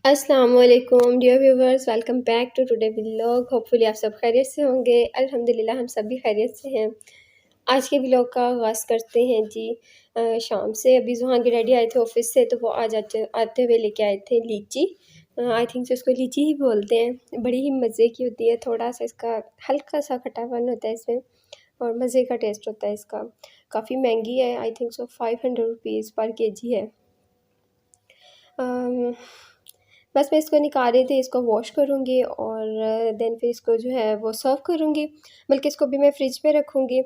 अस्सलाम वालेकुम dear viewers, welcome back to today vlog. Hopefully आप सब खैरियत से होंगे। अल्हम्दुलिल्लाह हम सब भी खैरियत से हैं। आज के व्लॉग का आगाज़ करते हैं जी। शाम से अभी ज़ुहान के डैडी आए थे ऑफ़िस से, तो वो आज आते आते हुए लेके आए थे लीची। आई थिंक सो इसको लीची ही बोलते हैं। बड़ी ही मज़े की होती है, थोड़ा-सा इसका हल्का सा खट्टापन होता है इसमें और मज़े का टेस्ट होता है इसका। काफ़ी महंगी है, आई थिंक सो 500 रुपीज़ पर केजी है। अम, बस मैं इसको निकाल रही थी, इसको वॉश करूँगी और देन फिर इसको जो है वो सर्व करूँगी, बल्कि इसको भी मैं फ्रिज पे रखूँगी।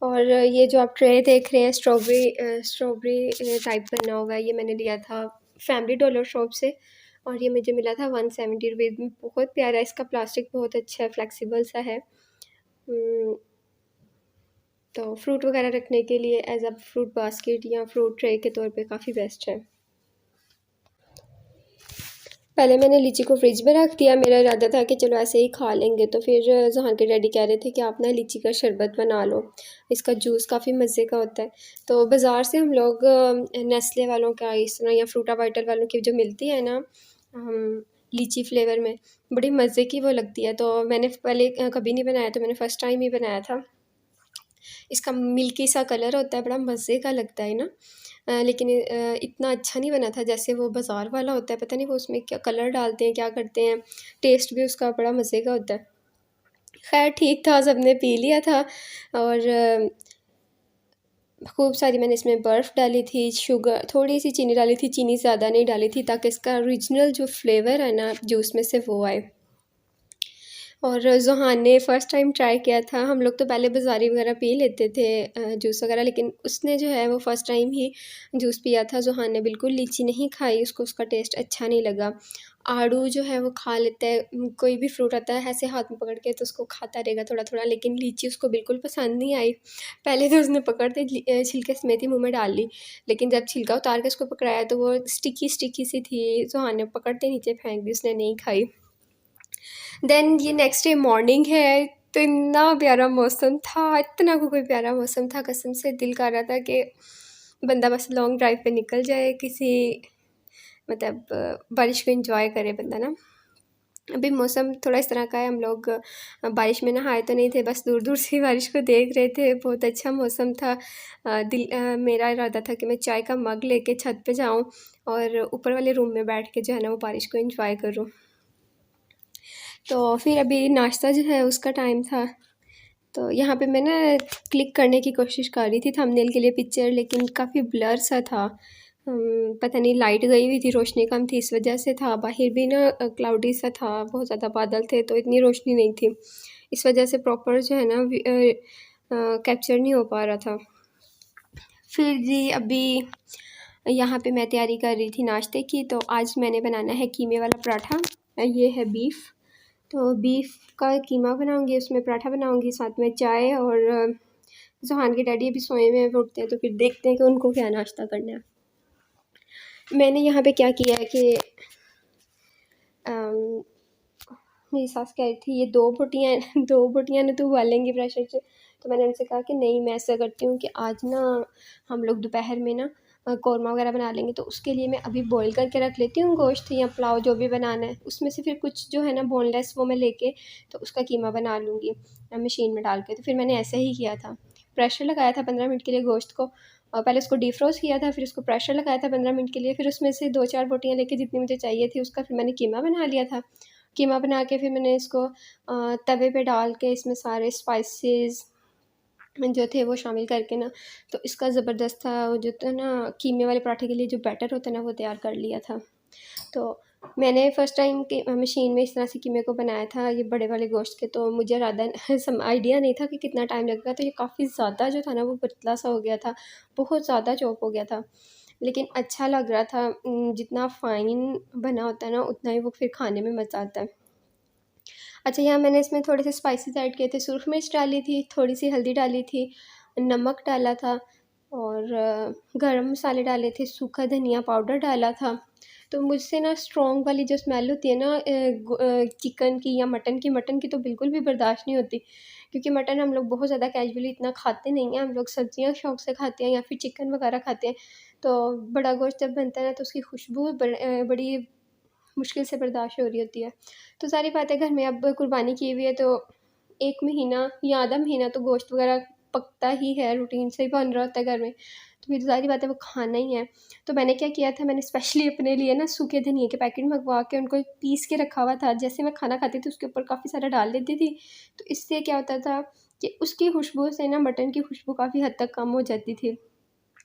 और ये जो आप ट्रे देख रहे हैं स्ट्रॉबेरी टाइप बना हुआ है, ये मैंने लिया था फैमिली डॉलर शॉप से और ये मुझे मिला था 170 रुपीज़ में। बहुत प्यारा है, इसका प्लास्टिक बहुत अच्छा है, फ्लेक्सिबल सा है। तो फ्रूट वगैरह रखने के लिए एज अ फ्रूट बास्केट या फ्रूट ट्रे के तौर पे काफ़ी बेस्ट है। पहले मैंने लीची को फ्रिज में रख दिया। मेरा इरादा था कि चलो ऐसे ही खा लेंगे, तो फिर जहाँ के डैडी कह रहे थे कि आप ना लीची का शरबत बना लो, इसका जूस काफ़ी मज़े का होता है। तो बाज़ार से हम लोग नेस्ले वालों का इस तरह या फ्रूटा वाइटर वालों की जो मिलती है ना लीची फ्लेवर में, बड़ी मज़े की वो लगती है। तो मैंने पहले कभी नहीं बनाया, तो मैंने फ़र्स्ट टाइम ही बनाया था। इसका मिल्की सा कलर होता है, बड़ा मज़े का लगता है ना। लेकिन इतना अच्छा नहीं बना था जैसे वो बाज़ार वाला होता है। पता नहीं वो उसमें क्या कलर डालते हैं, क्या करते हैं। टेस्ट भी उसका बड़ा मज़े का होता है। खैर ठीक था, सबने पी लिया था और खूब सारी मैंने इसमें बर्फ़ डाली थी, शुगर थोड़ी सी चीनी डाली थी, चीनी ज़्यादा नहीं डाली थी ताकि इसका ओरिजिनल जो फ्लेवर है ना जूस में से वो आए। और ज़ुहान ने फ़र्स्ट टाइम ट्राई किया था। हम लोग तो पहले बाज़ारी वगैरह पी लेते थे जूस वगैरह, लेकिन उसने जो है वो फ़र्स्ट टाइम ही जूस पिया था। ज़ुहान ने बिल्कुल लीची नहीं खाई, उसको उसका टेस्ट अच्छा नहीं लगा। आड़ू जो है वो खा लेता है, कोई भी फ्रूट आता है ऐसे हाथ में पकड़ के तो उसको खाता रहेगा थोड़ा-थोड़ा, लेकिन लीची उसको बिल्कुल पसंद नहीं आई। पहले तो उसने पकड़ के छिलके समेत ही मुँह में डाल ली, लेकिन जब छिलका उतार के उसको पकड़ाया तो वो स्टिकी-स्टिकी सी थी। ज़ुहान ने पकड़ते नीचे फेंक दी, उसने नहीं खाई। देन ये नेक्स्ट डे मॉर्निंग है, तो इतना प्यारा मौसम था, इतना कोई प्यारा मौसम था, कसम से दिल कर रहा था कि बंदा बस लॉन्ग ड्राइव पे निकल जाए, किसी मतलब बारिश को एंजॉय करे बंदा ना। अभी मौसम थोड़ा इस तरह का है, हम लोग बारिश में नहाए तो नहीं थे, बस दूर दूर से बारिश को देख रहे थे। बहुत अच्छा मौसम था। मेरा इरादा था कि मैं चाय का मग लेके छत पे जाऊं और ऊपर वाले रूम में बैठ के जो है ना वो बारिश को एंजॉय करूं। तो फिर अभी नाश्ता जो है उसका टाइम था, तो यहाँ पे मैं ना क्लिक करने की कोशिश कर रही थी थंबनेल के लिए पिक्चर, लेकिन काफ़ी ब्लर सा था। पता नहीं लाइट गई हुई थी, रोशनी कम थी, इस वजह से था। बाहर भी ना क्लाउडी सा था, बहुत ज़्यादा बादल थे, तो इतनी रोशनी नहीं थी, इस वजह से प्रॉपर जो है ना कैप्चर नहीं हो पा रहा था। फिर जी अभी यहाँ पे मैं तैयारी कर रही थी नाश्ते की, तो आज मैंने बनाना है कीमे वाला पराठा। ये है बीफ, तो बीफ का कीमा बनाऊंगी, उसमें पराठा बनाऊंगी, साथ में चाय। और ज़ुहान के डैडी अभी सोए हुए हैं, उठते हैं तो फिर देखते हैं कि उनको क्या नाश्ता करना है। मैंने यहाँ पे क्या किया है कि मेरी सास कह रही थी ये दो बोटियाँ दो बोटियाँ ना तो उबालेंगी प्रेशर से, तो मैंने उनसे कहा कि नहीं, मैं ऐसा करती हूँ कि आज ना हम लोग दोपहर में ना कौरमा वगैरह बना लेंगे, तो उसके लिए मैं अभी बॉईल करके रख लेती हूँ गोश्त या पुलाव जो भी बनाना है, उसमें से फिर कुछ जो है ना बोनलेस वो मैं लेके तो उसका कीमा बना लूँगी मशीन में डाल के। तो फिर मैंने ऐसे ही किया था, प्रेशर लगाया था 15 मिनट के लिए गोश्त को, और पहले उसको डीफ्रोस्ट किया था, फिर उसको प्रेशर लगाया था 15 मिनट के लिए, फिर उसमें से 2-4 बोटियाँ लेके जितनी मुझे चाहिए थी उसका फिर मैंने कीमा बना लिया था। कीमा बना के फिर मैंने इसको तवे पे डाल के इसमें सारे स्पाइसेस जो थे वो शामिल करके ना, तो इसका ज़बरदस्त था जो था ना कीमे वाले पराठे के लिए जो बैटर होता है ना वो तैयार कर लिया था। तो मैंने फ़र्स्ट टाइम के मशीन में इस तरह से कीमे को बनाया था ये बड़े वाले गोश्त के, तो मुझे ज़्यादा सम आइडिया नहीं था कि कितना टाइम लगेगा, तो ये काफ़ी ज़्यादा जो था ना वो पतला सा हो गया था, बहुत ज़्यादा चॉप हो गया था, लेकिन अच्छा लग रहा था। जितना फ़ाइन बना होता है ना उतना ही वो फिर खाने में मज़ा आता है। अच्छा, यहाँ मैंने इसमें थोड़े से स्पाइसेस ऐड किए थे, सुरख मिर्च डाली थी, थोड़ी सी हल्दी डाली थी, नमक डाला था और गरम मसाले डाले थे, सूखा धनिया पाउडर डाला था। तो मुझसे ना स्ट्रॉन्ग वाली जो स्मेल होती है ना चिकन की या मटन की तो बिल्कुल भी बर्दाश्त नहीं होती, क्योंकि मटन हम लोग बहुत ज़्यादा कैजुअली इतना खाते नहीं हैं, हम लोग सब्जियां शौक से खाते हैं या फिर चिकन वगैरह खाते हैं। तो बड़ा गोश्त जब बनता है ना तो उसकी खुशबू बड़ी मुश्किल से बर्दाश्त हो रही होती है। तो सारी बातें घर में अब कुर्बानी की हुई है, तो 1 महीना या आधा महीना तो गोश्त वगैरह पकता ही है, रूटीन से ही बन रहा होता है घर में। तो फिर ज़ाहिर बात है वो खाना ही है। तो मैंने क्या किया था, मैंने स्पेशली अपने लिए ना सूखे धनिये के पैकेट मंगवा के उनको पीस के रखा हुआ था। जैसे मैं खाना खाती थी उसके ऊपर काफ़ी सारा डाल देती थी, तो इससे क्या होता था कि उसकी खुशबू से ना मटन की खुशबू काफ़ी हद तक कम हो जाती थी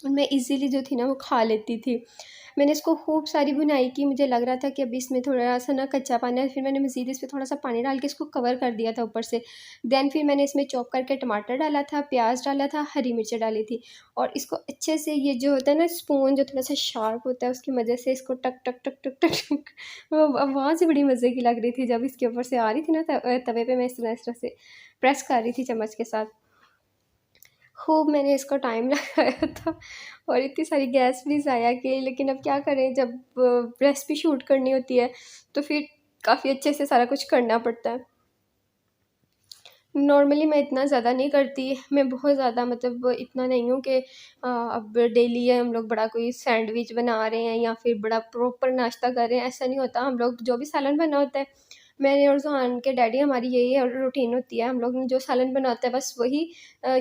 और मैं ईज़िली जो थी ना वो खा लेती थी। मैंने इसको खूब सारी भुनाई की, मुझे लग रहा था कि अभी इसमें थोड़ा-सा ना कच्चापन है, फिर मैंने मज़ीद इस पे थोड़ा-सा पानी डाल के इसको कवर कर दिया था ऊपर से। देन फिर मैंने इसमें चॉप करके टमाटर डाला था, प्याज़ डाला था, हरी मिर्च डाली थी और इसको अच्छे से, ये जो होता है ना स्पून जो थोड़ा-सा शार्प होता है उसकी मदद से इसको टक, टक, टक, टक, टक, टक वो आवाज़ ही बड़ी मज़े की लग रही थी जब इसके ऊपर से आ रही थी ना तवे पे मैं इस तरह से प्रेस कर रही थी चम्मच के साथ। खूब मैंने इसको टाइम लगाया था और इतनी सारी गैस भी ज़ाया की, लेकिन अब क्या करें, जब रेसिपी शूट करनी होती है तो फिर काफ़ी अच्छे से सारा कुछ करना पड़ता है। नॉर्मली मैं इतना ज़्यादा नहीं करती, मैं बहुत ज़्यादा मतलब इतना नहीं हूँ कि अब डेली हम लोग बड़ा कोई सैंडविच बना रहे हैं या फिर बड़ा प्रॉपर नाश्ता कर रहे हैं, ऐसा नहीं होता। हम लोग जो भी सालन बना होता है, मैंने और ज़ुहान के डैडी, हमारी यही रूटीन होती है। हम लोग ने जो सालन बना होता है बस वही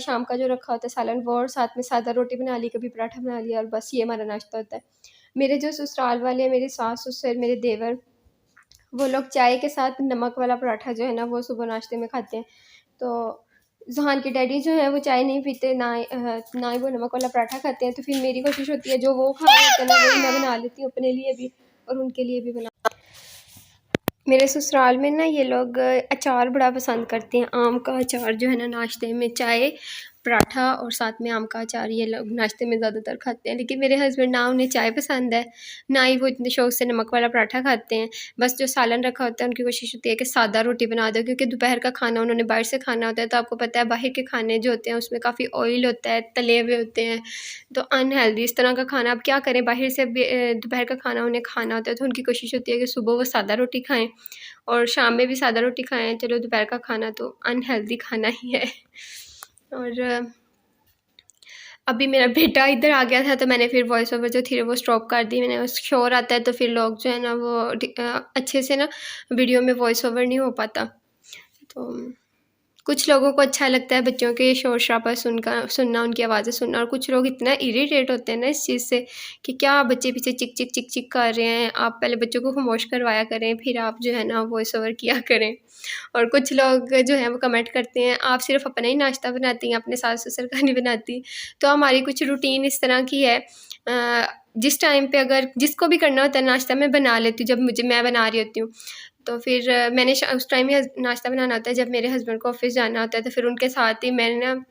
शाम का जो रखा होता है सालन वो, और साथ में सादा रोटी बना ली, कभी पराठा बना लिया और बस ये हमारा नाश्ता होता है। मेरे जो ससुराल वाले हैं, मेरी सास ससुर, मेरे देवर, वो लोग चाय के साथ नमक वाला पराठा जो है ना वो सुबह नाश्ते में खाते हैं। तो ज़ुहान के डैडी जो है वो चाय नहीं पीते, ना ही वो नमक वाला पराठा खाते हैं। तो फिर मेरी कोशिश होती है जो वो खा रहे होते हैं ना वही मैं बना लेती हूँ अपने लिए भी और उनके लिए भी बना। मेरे ससुराल में ना ये लोग अचार बड़ा पसंद करते हैं। आम का अचार जो है ना नाश्ते में, चाय, पराठा और साथ में आम का अचार ये लोग नाश्ते में ज़्यादातर खाते हैं। लेकिन मेरे हस्बैंड, ना उन्हें चाय पसंद है, ना ही वो इतने शौक़ से नमक वाला पराठा खाते हैं। बस जो सालन रखा होता है उनकी कोशिश होती है कि सादा रोटी बना दो, क्योंकि दोपहर का खाना उन्होंने बाहर से खाना होता है। तो आपको पता है बाहर के खाने जो होते हैं उसमें काफ़ी ऑयल होता है, तले हुए होते हैं, तो अनहेल्दी इस तरह का खाना। अब क्या करें, बाहर से दोपहर का खाना उन्हें खाना होता है, तो उनकी कोशिश होती है कि सुबह वो सादा रोटी खाएँ और शाम में भी सादा रोटी खाएँ। चलो दोपहर का खाना तो अनहेल्दी खाना ही है। और अभी मेरा बेटा इधर आ गया था तो मैंने फिर वॉइस ओवर जो थी वो स्टॉप कर दी। मैंने शोर आता है तो फिर लोग जो है ना वो अच्छे से ना वीडियो में वॉइस ओवर नहीं हो पाता। तो कुछ लोगों को अच्छा लगता है बच्चों के शोर-शराबा सुनना, उनकी आवाज़ें सुनना, और कुछ लोग इतना इरिटेट होते हैं ना इस चीज़ से कि क्या बच्चे पीछे चिक चिक चिक चिक कर रहे हैं। आप पहले बच्चों को खामोश करवाया करें, फिर आप जो है ना वॉइस ओवर किया करें। और कुछ लोग जो हैं वो कमेंट करते हैं, आप सिर्फ़ अपना ही नाश्ता बनाती हैं, अपने सास-ससुर का नहीं बनाती। तो हमारी कुछ रूटीन इस तरह की है, जिस टाइम पे अगर जिसको भी करना होता है नाश्ता मैं बना लेती हूँ, जब मैं बना रही होती हूँ। तो फिर मैंने उस टाइम ही नाश्ता बनाना होता है जब मेरे हस्बैंड को ऑफ़िस जाना होता है, तो फिर उनके साथ ही मैंने ना,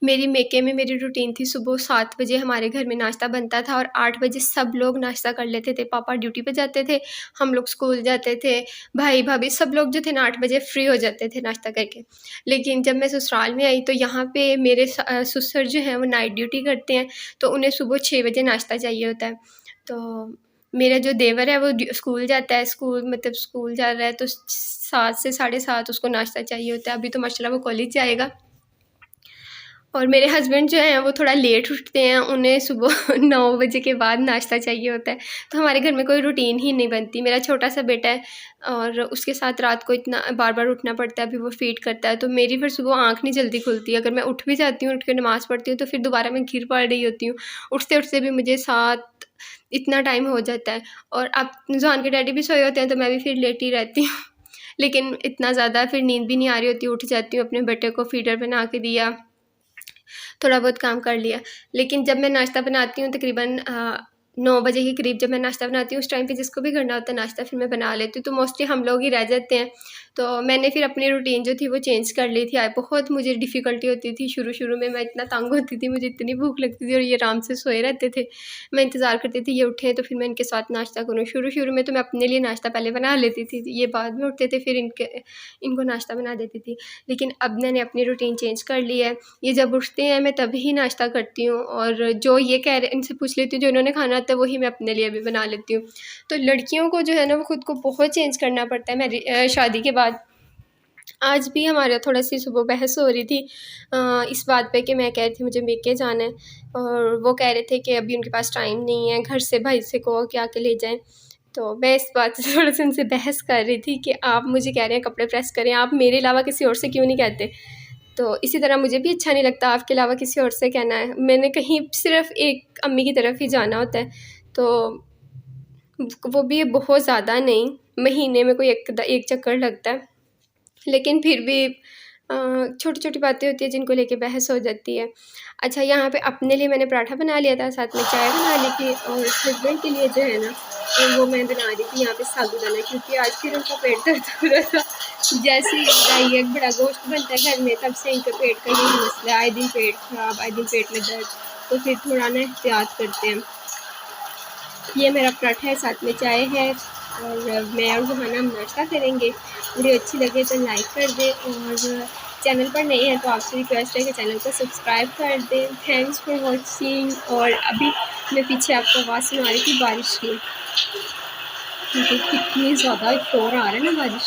मेरी मेके में मेरी रूटीन थी, सुबह 7 बजे हमारे घर में नाश्ता बनता था और 8 बजे सब लोग नाश्ता कर लेते थे। पापा ड्यूटी पे जाते थे, हम लोग स्कूल जाते थे, भाई-भाभी सब लोग जो थे ना 8 बजे फ्री हो जाते थे नाश्ता करके। लेकिन जब मैं ससुराल में आई तो यहाँ पे मेरे ससुर जो हैं वो नाइट ड्यूटी करते हैं, तो उन्हें सुबह 6 बजे नाश्ता चाहिए होता है। तो मेरा जो देवर है वो स्कूल जाता है, स्कूल जा रहा है तो 7 से साढ़े 7 उसको नाश्ता चाहिए होता है। अभी तो माशाल्लाह वो कॉलेज जाएगा। और मेरे हस्बैंड जो हैं वो थोड़ा लेट उठते हैं, उन्हें सुबह 9 बजे के बाद नाश्ता चाहिए होता है। तो हमारे घर में कोई रूटीन ही नहीं बनती। मेरा छोटा-सा बेटा है और उसके साथ रात को इतना बार-बार उठना पड़ता है, अभी वो फ़ीड करता है, तो मेरी फिर सुबह आँख नहीं जल्दी खुलती। अगर मैं उठ भी जाती हूँ, उठ के नमाज़ पढ़ती हूँ, तो फिर दोबारा मैं गिर पड़ रही होती हूँ। उठते-उठते भी मुझे 7 इतना टाइम हो जाता है और अब ज़ुहान के डैडी भी सोए होते हैं, तो मैं भी फिर लेटी रहती हूँ। लेकिन इतना ज़्यादा फिर नींद भी नहीं आ रही होती, उठ जाती हूँ, अपने बेटे को फ़ीडर बना के दिया, थोड़ा बहुत काम कर लिया। लेकिन जब मैं नाश्ता बनाती हूँ तकरीबन 9 बजे के करीब जब मैं नाश्ता बनाती हूँ, उस टाइम पे जिसको भी करना होता है नाश्ता फिर मैं बना लेती हूँ, तो मोस्टली हम लोग ही रह जाते हैं। तो मैंने फिर अपनी रूटीन जो थी वो चेंज कर ली थी। बहुत मुझे डिफ़िकल्टी होती थी शुरू-शुरू में, मैं इतना तंग होती थी, मुझे इतनी भूख लगती थी और ये आराम से सोए रहते थे। मैं इंतज़ार करती थी ये उठें तो फिर मैं इनके साथ नाश्ता करूँ। शुरू-शुरू में तो मैं अपने लिए नाश्ता पहले बना लेती थी, ये बाद में उठते थे फिर इनको नाश्ता बना देती थी। लेकिन अब मैंने अपनी रूटीन चेंज कर ली है। ये जब उठते हैं मैं तभी नाश्ता करती हूँ और जो ये कह रहे इनसे पूछ लेती हूँ जो इन्होंने खाना होता है वही मैं अपने लिए भी बना लेती हूँ। तो लड़कियों को जो है ना वो खुद को बहुत चेंज करना पड़ता है शादी के बाद। आज भी हमारे थोड़ा-सी सुबह बहस हो रही थी इस बात पे कि मैं कह रही थी मुझे मेके जाना है और वो कह रहे थे कि अभी उनके पास टाइम नहीं है, घर से भाई से कहो कि आके ले जाएँ। तो मैं इस बात से थोड़ा-सा उनसे बहस कर रही थी कि आप मुझे कह रहे हैं कपड़े प्रेस करें, आप मेरे अलावा किसी और से क्यों नहीं कहते? तो इसी तरह मुझे भी अच्छा नहीं लगता आपके अलावा किसी और से कहना है। मैंने कहीं सिर्फ़ एक अम्मी की तरफ ही जाना होता है, तो वो भी बहुत ज़्यादा नहीं, महीने में कोई एक चक्कर लगता है। लेकिन फिर भी छोटी-छोटी बातें होती हैं जिनको लेके बहस हो जाती है। अच्छा, यहाँ पे अपने लिए मैंने पराठा बना लिया था, साथ में चाय बना ली थी और हस्बैंड के लिए जो है ना वो मैं बना रही थी यहाँ पे साबूदाना, क्योंकि आज फिर उनका पेट दर्द हो रहा था। जैसे ही ईद आई, बड़ा गोश्त बनता है घर में, तब से इनके पेट का यही मसला है, आए दिन पेट ख़राब, आए दिन पेट में दर्द, तो फिर थोड़ा ना एहतियात करते हैं। ये मेरा पराठा है, साथ में चाय है और मैं और ज़ुहाना हम नाश्ता करेंगे। वीडियो अच्छी लगे तो लाइक कर दें और चैनल पर नए हैं तो आपसे रिक्वेस्ट है कि चैनल को सब्सक्राइब कर दें। Thanks for watching. और अभी मैं पीछे आपको आवाज़ सुना रही थी बारिश की, क्योंकि कितनी ज़्यादा शोर आ रहा है ना बारिश।